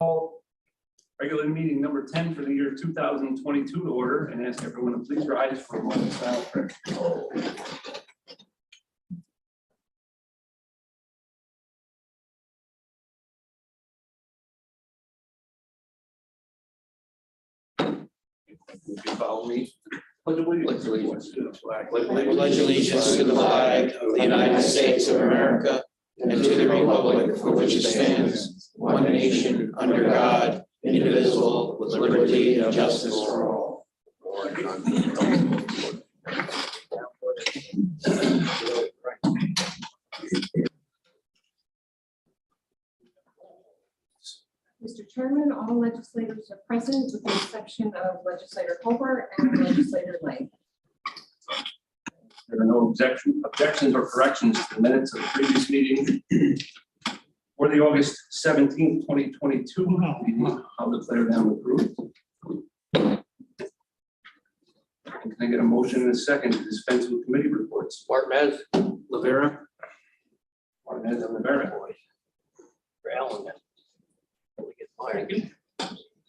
Call regular meeting number 10 for the year 2022 to order and ask everyone to please rise for a moment of silent prayer. Would you follow me? Pledge allegiance to the flag. Pledge allegiance to the flag of the United States of America and to the republic for which it stands, one nation, under God, indivisible, with liberty and justice for all. Mr. Chairman, all legislators are present with the exception of Legislator Hobart and Legislator Lang. There are no objections or corrections to the minutes of the previous meeting or the August 17th, 2022 meeting. I'll declare them approved. Can I get a motion in a second to dispense with committee reports? Martinez, Rivera, Martinez and Rivera. Allen. All right,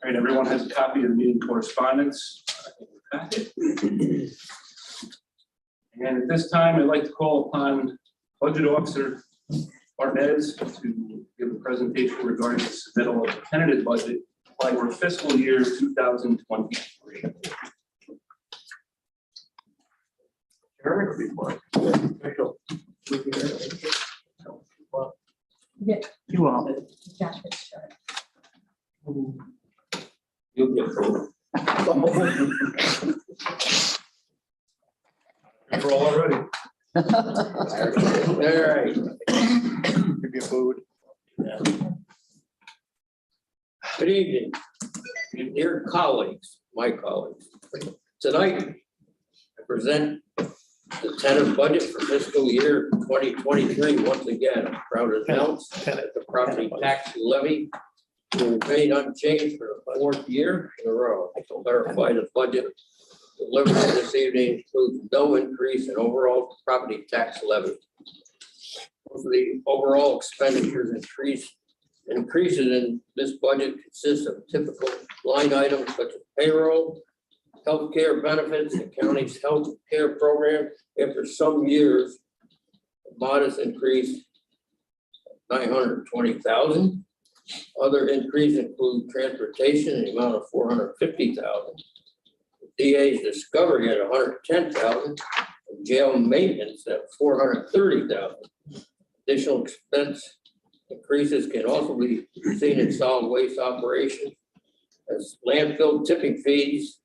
everyone has a copy of the meeting correspondence. And at this time, I'd like to call upon Budget Officer Martinez to give a presentation regarding the submittal of the tentative budget for fiscal year 2023. Yeah. You all. Josh Fitzgerald. You'll get through it. We're all already. All right. Give you food. Good evening, dear colleagues, my colleagues. Tonight, I present the tentative budget for fiscal year 2023. Once again, I'm proud to announce that the property tax levy will remain unchanged for the fourth year in a row. I can clarify the budget delivered this evening includes no increase in overall property tax levy. Most of the overall expenditures increases in this budget consist of typical line items such as payroll, healthcare benefits, the county's health care program. After some years, a modest increase, $920,000. Other increases include transportation in the amount of $450,000. DA's discovery at $110,000, jail maintenance at $430,000. Additional expense increases can also be seen in solid waste operations as landfill tipping fees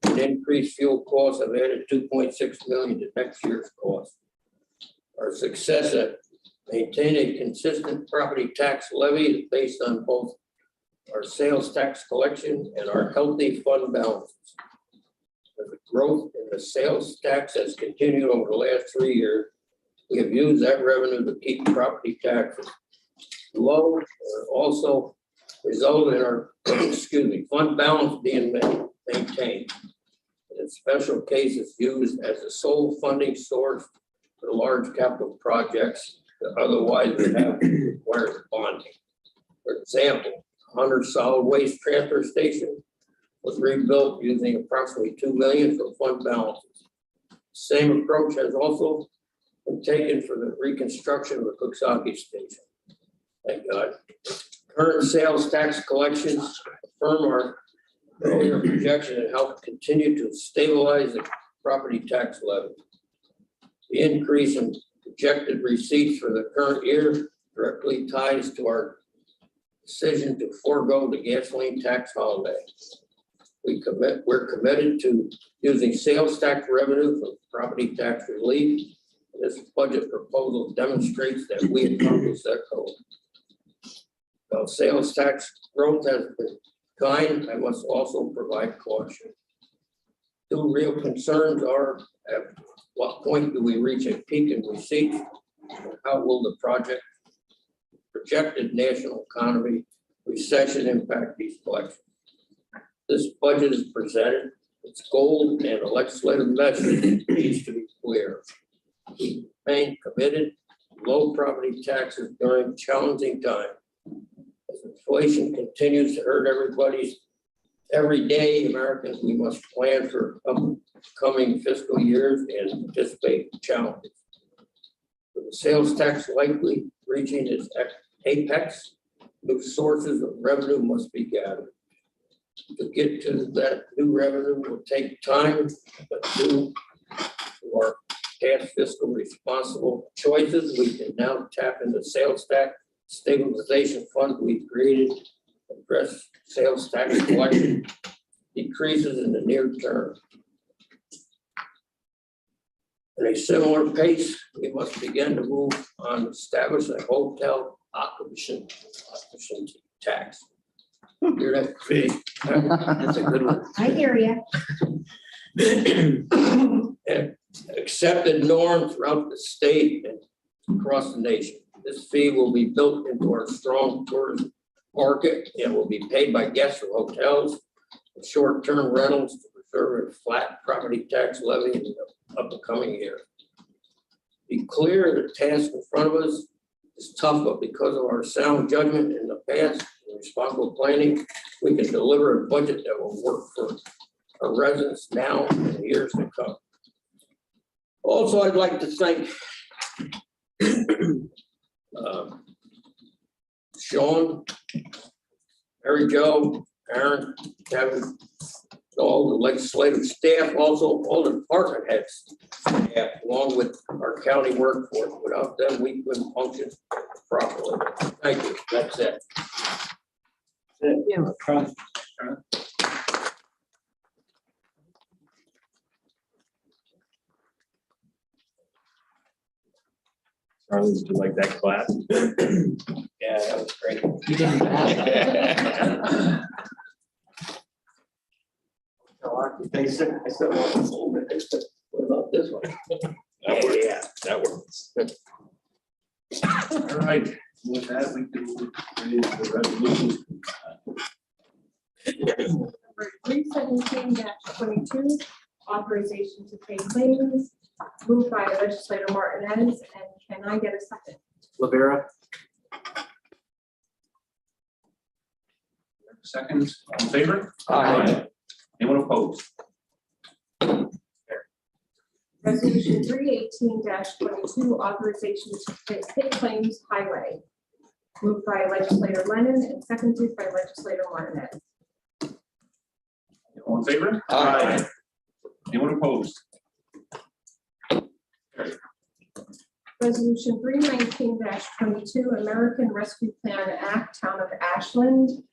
and increased fuel costs have added $2.6 million to next year's cost. Our success at maintaining a consistent property tax levy is based on both our sales tax collection and our healthy fund balances. The growth in the sales tax has continued over the last 3 years. We have used that revenue to keep property taxes low, and also result in our fund balance being maintained. In special cases, used as the sole funding source for large capital projects that otherwise would have required bonding. For example, 100 solid waste transfer station was rebuilt using approximately $2 million for fund balances. Same approach has also been taken for the reconstruction of the Cooksaki station. Thank God. Current sales tax collections affirm our earlier projection and help continue to stabilize the property tax levy. The increase in projected receipts for the current year directly ties to our decision to forego the gasoline tax holiday. We're committed to using sales tax revenue for property tax relief. This budget proposal demonstrates that we accomplish that goal. While sales tax growth has been kind, I must also provide caution. Two real concerns are at what point do we reach a peak in receipts? How will the projected national economy recession impact these collections? This budget is presented, its goal and a legislative message needs to be clear. We remain committed to low property taxes during challenging times. As inflation continues to hurt every day, Americans, we must plan for upcoming fiscal years and anticipate challenges. With the sales tax likely reaching its apex, new sources of revenue must be gathered. To get to that new revenue will take time, but due to our past fiscal responsible choices, we can now tap into sales tax stabilization fund we created, address sales tax collection decreases in the near term. At a similar pace, we must begin to move on to establish a hotel occupancy tax. Hear that? Fee. That's a good one. I hear you. Accepted norm throughout the state and across the nation. This fee will be built into our strong tourism market and will be paid by guests of hotels and short-term rentals to preserve a flat property tax levy in the upcoming year. Be clear, the task in front of us is tough, but because of our sound judgment in the past and responsible planning, we can deliver a budget that will work for our residents now and years to come. Also, I'd like to thank Sean, Mary Jo, Aaron, Kevin, all the legislative staff, also all the department heads, along with our county workforce. Without them, we couldn't function properly. Thank you. That's it. Charlie, would you like that clap? Yeah, that was great. I said, What about this one? that works. All right, with that, we can move into the resolution. Number 317-22, authorization to pay claims, moved by legislator Martinez, and can I get a second? Rivera. Seconds, all in favor? Aye. Anyone opposed? Resolution 318-22, authorization to pay claims highway, moved by legislator Lennon and seconded by legislator Martinez. All in favor? Aye. Anyone opposed? Resolution 319-22, American Rescue Plan Act, Town of Ashland,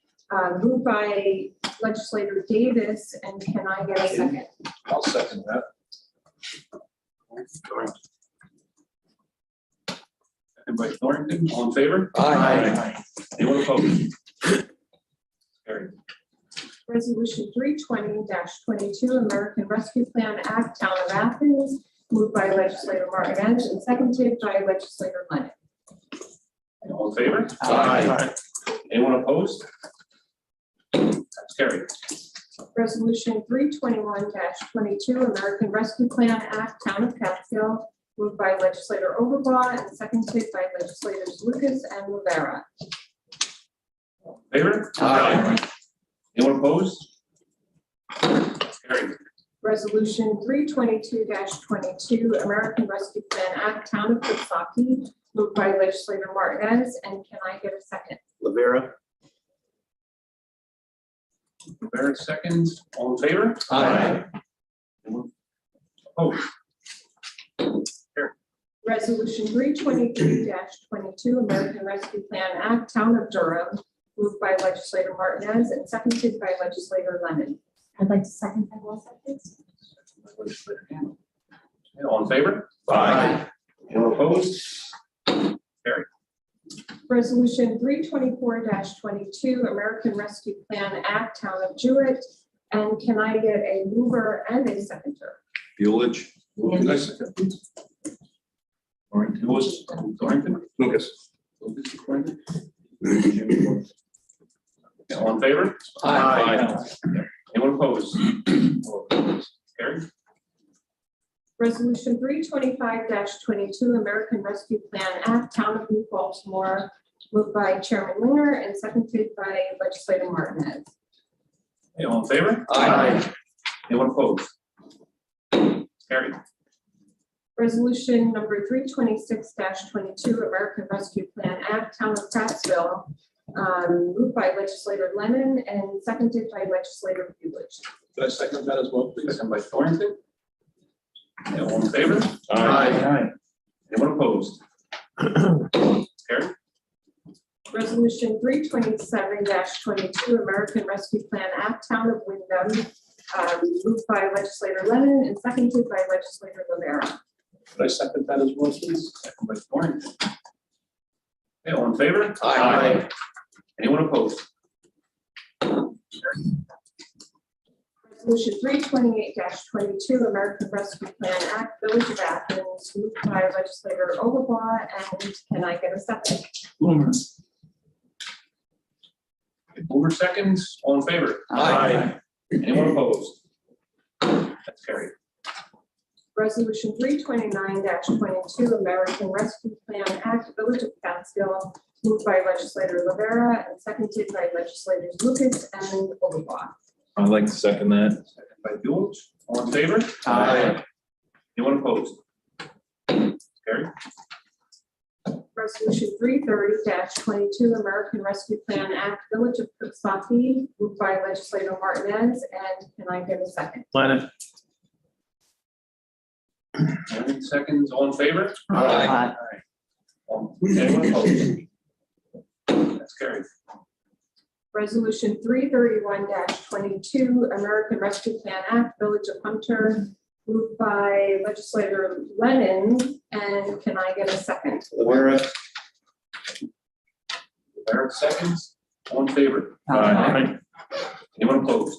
moved by legislator Davis, and can I get a second? I'll second that. Second by Thornton, all in favor? Aye. Anyone opposed? Carried. Resolution 320-22, American Rescue Plan Act, Town of Athens, moved by legislator Martinez and seconded by legislator Lennon. All in favor? Aye. Anyone opposed? That's carried. Resolution 321-22, American Rescue Plan Act, Town of Catskill, moved by legislator Overbaugh and seconded by legislators Lucas and Rivera. All in favor? Aye. Anyone opposed? That's carried. Resolution 322-22, American Rescue Plan Act, Town of Coxsackie, moved by legislator Martinez, and can I get a second? Rivera. Rivera seconds, all in favor? Aye. Anyone opposed? Resolution 323-22, American Rescue Plan Act, Town of Durham, moved by legislator Martinez and seconded by legislator Lennon. I'd like to second that also, please. All in favor? Aye. Anyone opposed? Resolution 324-22, American Rescue Plan Act, Town of Jewett, and can I get a mover and a seconder? Buelich. Lucas. Thornton. Lucas. Thornton. All in favor? Aye. Anyone opposed? Carried. Resolution 325-22, American Rescue Plan Act, Town of New Baltimore, moved by Chairman Linger and seconded by legislator Martinez. Okay, all in favor? Aye. Anyone opposed? Carried. Resolution number 326-22, American Rescue Plan Act, Town of Prattsville, moved by legislator Lennon and seconded by legislator Lewis. Could I second that as well, please? Second by Thornton. Okay, all in favor? Aye. Anyone opposed? Carried. Resolution 327-22, American Rescue Plan Act, Town of Wyndham, moved by legislator Lennon and seconded by legislator Rivera. Could I second that as well, please? Second by Thornton. Okay, all in favor? Aye. Anyone opposed? Resolution 328-22, American Rescue Plan Act, Village of Athens, moved by legislator Overbaugh, and can I get a second? Boomer. Okay, Boomer seconds, all in favor? Aye. Anyone opposed? That's carried. Resolution 329-22, American Rescue Plan Act, Village of Catskill, moved by legislator Rivera and seconded by legislators Lucas and Overbaugh. I'd like to second that. Second by Buell, all in favor? Aye. Anyone opposed? Carried. Resolution 330-22, American Rescue Plan Act, Village of Coxsackie, moved by legislator Martinez, and can I get a second? Lennon. Lennon seconds, all in favor? Aye. Anyone opposed? That's carried. Resolution 331-22, American Rescue Plan Act, Village of Hunter, moved by legislator Lennon, and can I get a second? Rivera seconds, all in favor? Aye. Anyone opposed?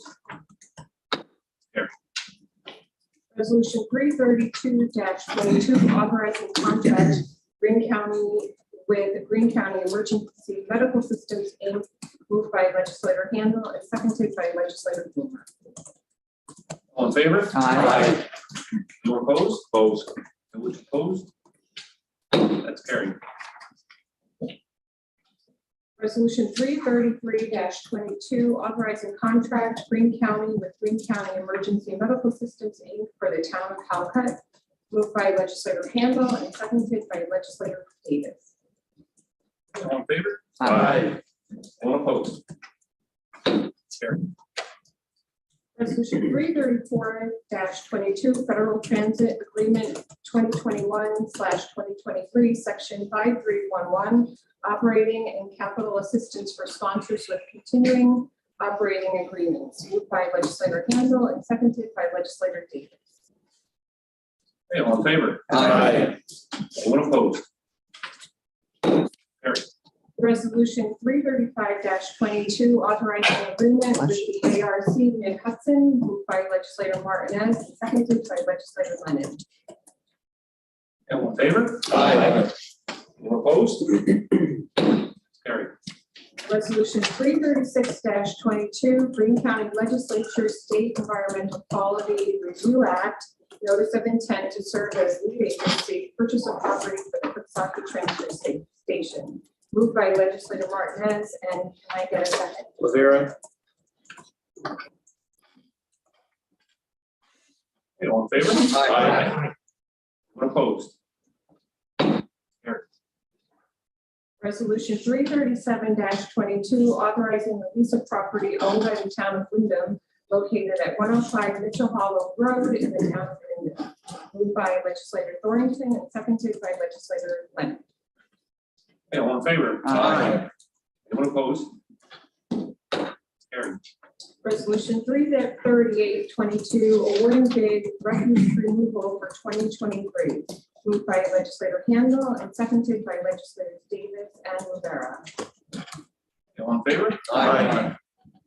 Resolution 332-22, authorizing contract Greene County with Greene County Emergency Medical Systems, Inc., moved by legislator Handel and seconded by legislator Blumer. All in favor? Aye. Anyone opposed? Opposed. Which opposed? That's carried. Resolution 333-22, authorizing contract Greene County with Greene County Emergency Medical Systems, Inc., for the town of Halcutt, moved by legislator Handel and seconded by legislator Davis. All in favor? Aye. Anyone opposed? Carried. Resolution 334-22, Federal Transit Agreement 2021/2023, Section 5311, Operating and Capital Assistance for Sponsors with Continuing Operating Agreements, moved by legislator Handel and seconded by legislator Davis. Okay, all in favor? Aye. Anyone opposed? Carried. Resolution 335-22, authorizing agreement with the ARC Mid-Hudson, moved by legislator Martinez and seconded by legislator Lennon. All in favor? Aye. Anyone opposed? Carried. Resolution 336-22, Greene County Legislature State Environmental Quality Review Act, notice of intent to serve as lead agency, purchase of property for the Coxsackie Transfer Station, moved by legislator Martinez, and can I get a second? Rivera. Okay, all in favor? Aye. Anyone opposed? Resolution 337-22, authorizing the lease of property owned by the town of Wyndham, located at 105 Mitchell Hollow Road in the town of Wyndham, moved by legislator Thornton and seconded by legislator Lennon. Okay, all in favor? Aye. Anyone opposed? Carried. Resolution 338-22, awarding bid refuse removal for 2023, moved by legislator Handel and seconded by legislators Davis and Rivera. Okay, all in favor? Aye.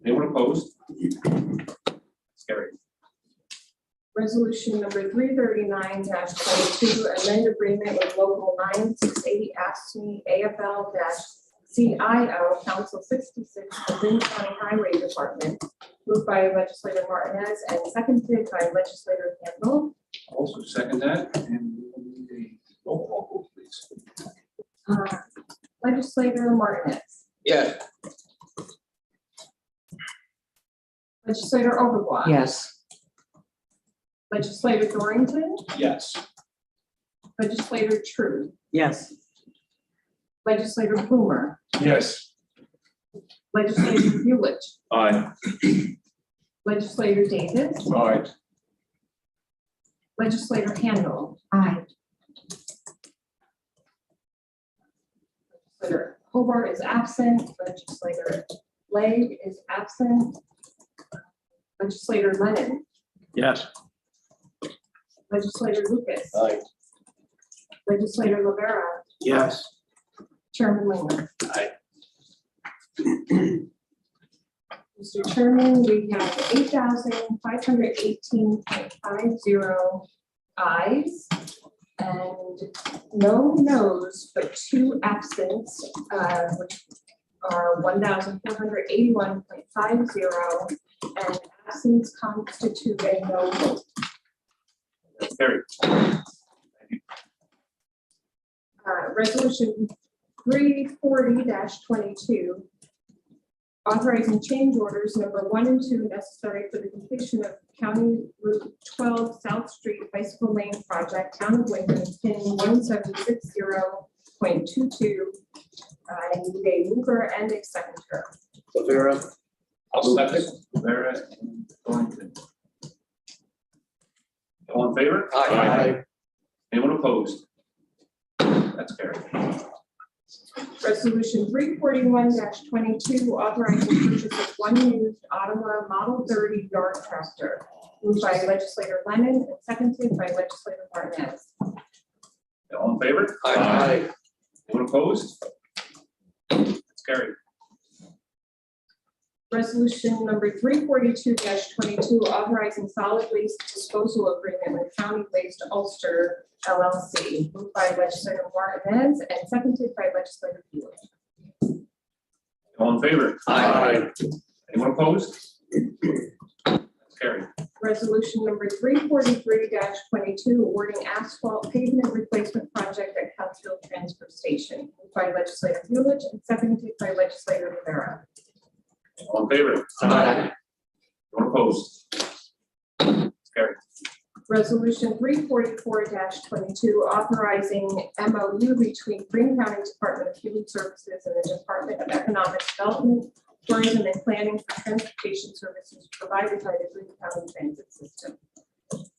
Anyone opposed? Carried. Resolution number 339-22, amend agreement with local 968 ASME AFL-CIO Council 66, the Greene County Highway Department, moved by legislator Martinez and seconded by legislator Handel. Also second that, and we will need a roll call vote, please. Legislator Martinez. Yes. Legislator Overblock. Yes. Legislator Dorrington. Yes. Legislator True. Yes. Legislator Blumer. Yes. Legislator Bueller. Aye. Legislator Davis. Aye. Legislator Handle. Aye. Legislator Hobart is absent. Legislator Legg is absent. Legislator Lennon. Yes. Legislator Lucas. Aye. Legislator Rivera. Yes. Chairman Linger. Aye. Mr. Chairman, we have 8,518.50 ayes and no noes, but 2 absents, which are 1,481.50, and absents constitute a no vote. That's carried. Resolution 340-22, authorizing change orders number 1 and 2 necessary for the completion of County Route 12 South Street Bicycle Lane Project, Town of Wyndham, pin 1760.22. I need a mover and a seconder. Rivera. I'll second. Rivera and Thornton. All in favor? Aye. Anyone opposed? That's carried. Resolution 341-22, authorizing purchase of 1 used Ottawa Model 30 yard tractor, moved by legislator Lennon and seconded by legislator Martinez. All in favor? Aye. Anyone opposed? That's carried. Resolution number 342-22, authorizing solid waste disposal agreement with County Waste Ulster LLC, moved by legislator Martinez and seconded by legislator Bueller. All in favor? Aye. Anyone opposed? That's carried. Resolution number 343-22, awarding asphalt pavement replacement project at Council Transfer Station, moved by legislator Bueller and seconded by legislator Rivera. All in favor? Aye. Anyone opposed? It's carried. Resolution 344-22, authorizing MOU between Greene County Department of Human Services and the Department of Economic Development, Tourism and Planning for transportation services provided by the Greene County Transit System.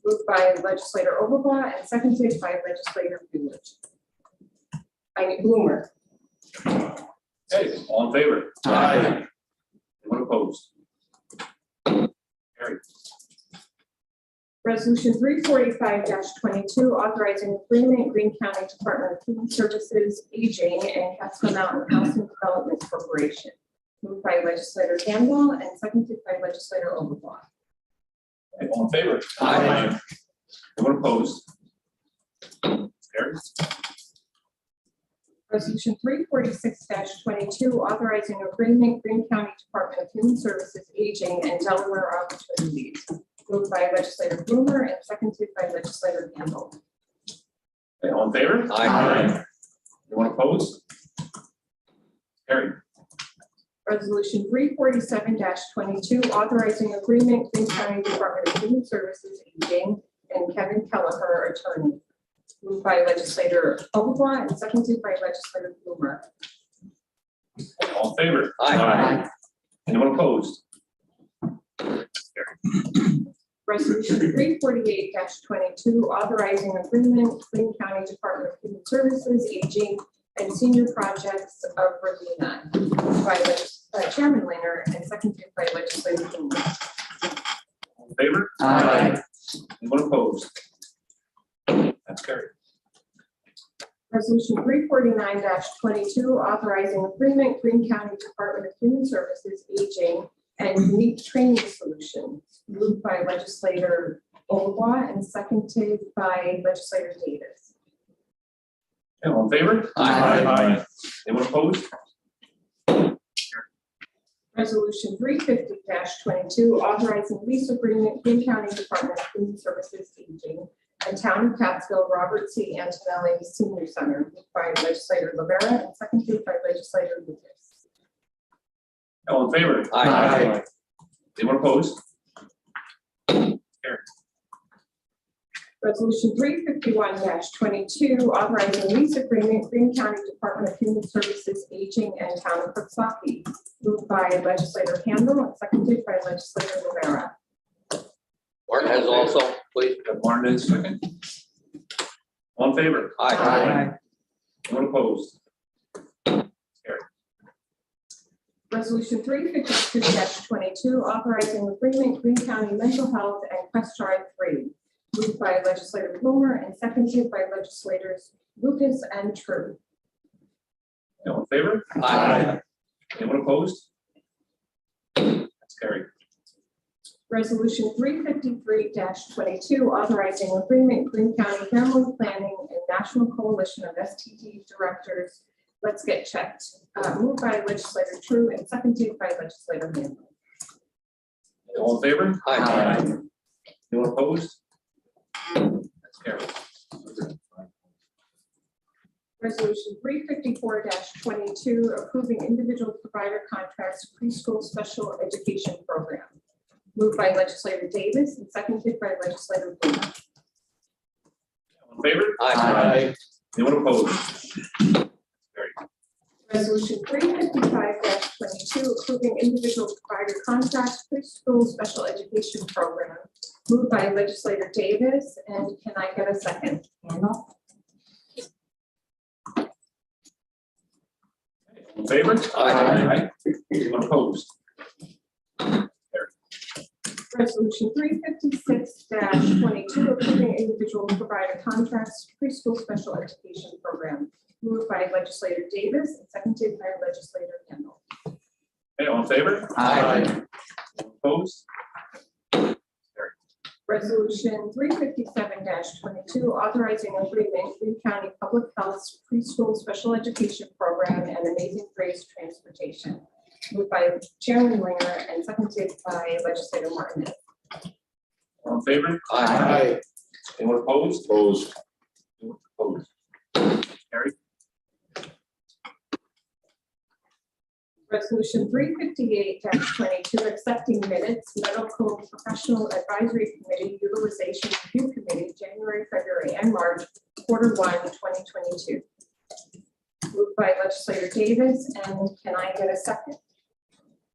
Moved by legislator Overblock and seconded by legislator Blumer. Okay, all in favor? Aye. Anyone opposed? Carried. Resolution 345-22, authorizing agreement Greene County Department of Human Services, Aging, and Catskill Mountain Housing Development Corporation. Moved by legislator Handel and seconded by legislator Overblock. Okay, all in favor? Aye. Anyone opposed? Carried. Resolution 346-22, authorizing agreement Greene County Department of Human Services, Aging, and Delaware Opportunities. Moved by legislator Blumer and seconded by legislator Handel. Okay, all in favor? Aye. Anyone opposed? Carried. Resolution 347-22, authorizing agreement Greene County Department of Human Services, Aging, and Kevin Kelleher, attorney. Moved by legislator Overblock and seconded by legislator Blumer. Okay, all in favor? Aye. Anyone opposed? Resolution 348-22, authorizing agreement Greene County Department of Human Services, Aging, and Senior Projects of Ravenna. Moved by Chairman Linger and seconded by legislator Blumer. All in favor? Aye. Anyone opposed? That's carried. Resolution 349-22, authorizing agreement Greene County Department of Human Services, Aging, and Unique Training Solutions. Moved by legislator Overblock and seconded by legislator Davis. Okay, all in favor? Aye. Anyone opposed? Resolution 350-22, authorizing lease agreement Greene County Department of Human Services, Aging, and Town of Catskill Robert C. Antonelli Senior Center, moved by legislator Rivera and seconded by legislator Lucas. All in favor? Aye. Anyone opposed? Resolution 351-22, authorizing lease agreement, Greene County Department of Human Services, Aging, and Town of Coxsackie, moved by legislator Handle and seconded by legislator Rivera. Martinez also, please. Martinez, second. All in favor? Aye. Anyone opposed? Resolution 352-22, authorizing agreement, Greene County Mental Health and Quest Drive 3, moved by legislator Blumer and seconded by legislators Lucas and True. All in favor? Aye. Anyone opposed? That's carried. Resolution 353-22, authorizing agreement, Greene County Family Planning and National Coalition of STD Directors, Let's Get Checked, moved by legislator True and seconded by legislator Handle. All in favor? Aye. Anyone opposed? That's carried. Resolution 354-22, approving individual provider contracts preschool special education program, moved by legislator Davis and seconded by legislator Blumer. All in favor? Aye. Anyone opposed? Resolution 355-22, approving individual provider contracts preschool special education program, moved by legislator Davis, and can I get a second? Handle? In favor? Aye. Anyone opposed? Resolution 356-22, approving individual provider contracts preschool special education program, moved by legislator Davis and seconded by legislator Kendall. Okay, all in favor? Aye. Opposed? Resolution 357-22, authorizing agreement, Greene County Public Health's preschool special education program and Amazing Grace Transportation, moved by Chairman Linger and seconded by legislator Martinez. All in favor? Aye. Anyone opposed? Opposed. Opposed. Carried. Resolution 358-22, accepting minutes, medical professional advisory committee utilization review committee, January, February, and March, Q1, 2022. Moved by legislator Davis, and can I get a second?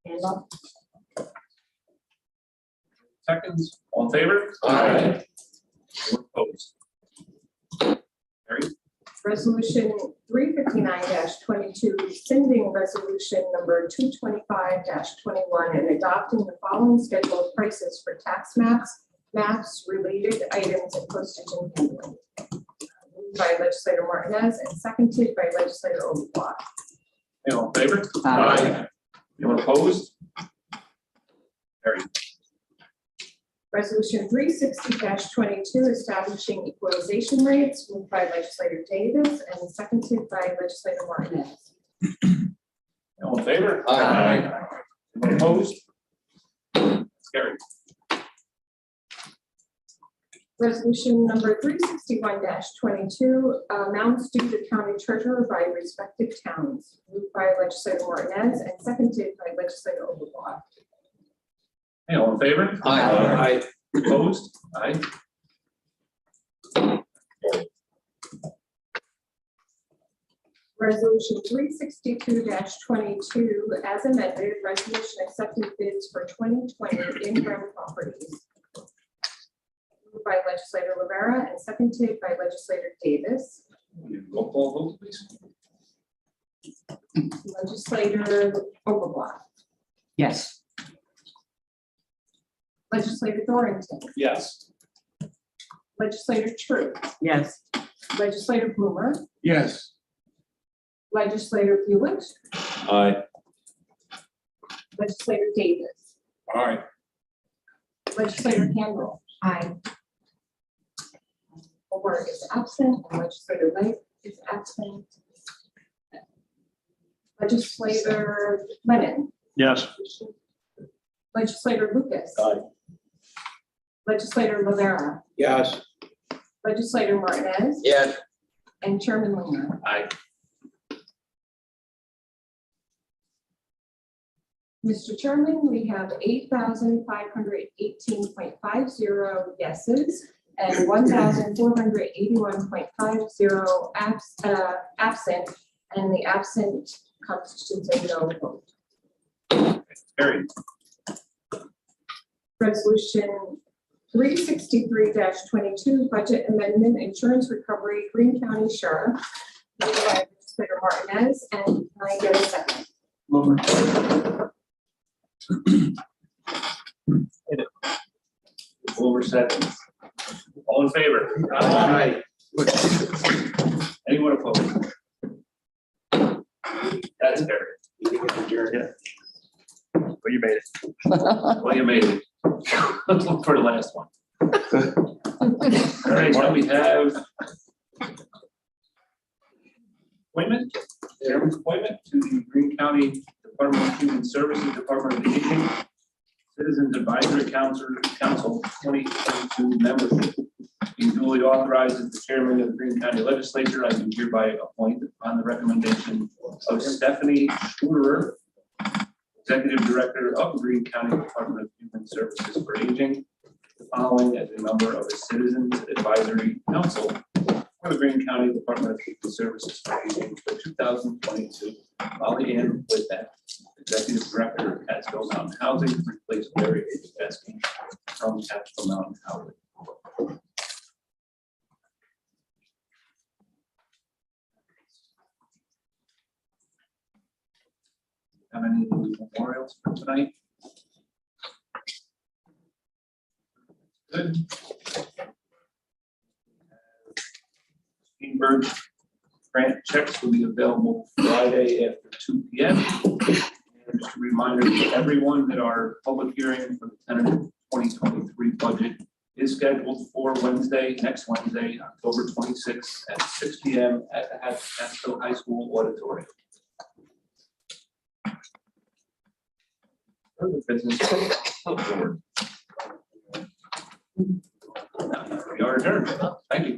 Handle? Seconds. All in favor? Aye. Anyone opposed? Carried. Resolution 359-22, rescinding resolution number 225-21 and adopting the following schedule of prices for tax maps, related items, and postage and handling. Moved by legislator Martinez and seconded by legislator Overblock. All in favor? Aye. Anyone opposed? Carried. Resolution 360-22, establishing equalization rates, moved by legislator Davis and seconded by legislator Martinez. All in favor? Aye. Anyone opposed? Carried. Resolution number 361-22, amounts due to county treasurer by respective towns, moved by legislator Martinez and seconded by legislator Overblock. Hey, all in favor? Aye. Opposed? Aye. Resolution 362-22, as amended, resolution accepting bids for 2020 in-ground properties. Moved by legislator Rivera and seconded by legislator Davis. Roll call vote, please. Legislator Overblock. Yes. Legislator Dorrington. Yes. Legislator True. Yes. Legislator Blumer. Yes. Legislator Buick. Aye. Legislator Davis. Aye. Legislator Handle. Aye. Moore is absent and legislator Light is absent. Legislator Lennon. Yes. Legislator Lucas. Aye. Legislator Rivera. Yes. Legislator Martinez, Yes. and Chairman Linger. Aye. Mr. Chairman, we have 8,518.50 yeses and 1,481.50 absent, and the absent constitutes a no vote. Carried. Resolution 363-22, budget amendment, insurance recovery, Greene County Sheriff. Moved by Legislator Martinez, and can I get a second? Over second. All in favor? Aye. Anyone opposed? That's carried. Yeah. Well, you made it. Well, you made it. Let's look for the last one. All right, now we have appointment, chairman's appointment to the Greene County Department of Human Services, Department of Aging, Citizens Advisory Council 2022 membership. Being duly authorized as the chairman of the Greene County Legislature, I do hereby appoint on the recommendation of Stephanie Schurer, Executive Director of the Greene County Department of Human Services for Aging, the following as a member of the Citizens Advisory Council for the Greene County Department of Human Services for Aging for 2022. Molly Ann Whitbeck, Executive Director of Catskill Mountain Housing, to replace Larry Pesky from Catskill Mountain Housing. Have any memorials for tonight? Good. Greenberg grant checks will be available Friday after 2 p.m. And just a reminder to everyone that our public hearing for the tentative 2023 budget is scheduled for next Wednesday, October 26th at 6 p.m. at the Catskill High School auditorium. Further business of the board. We are adjourned. Thank you.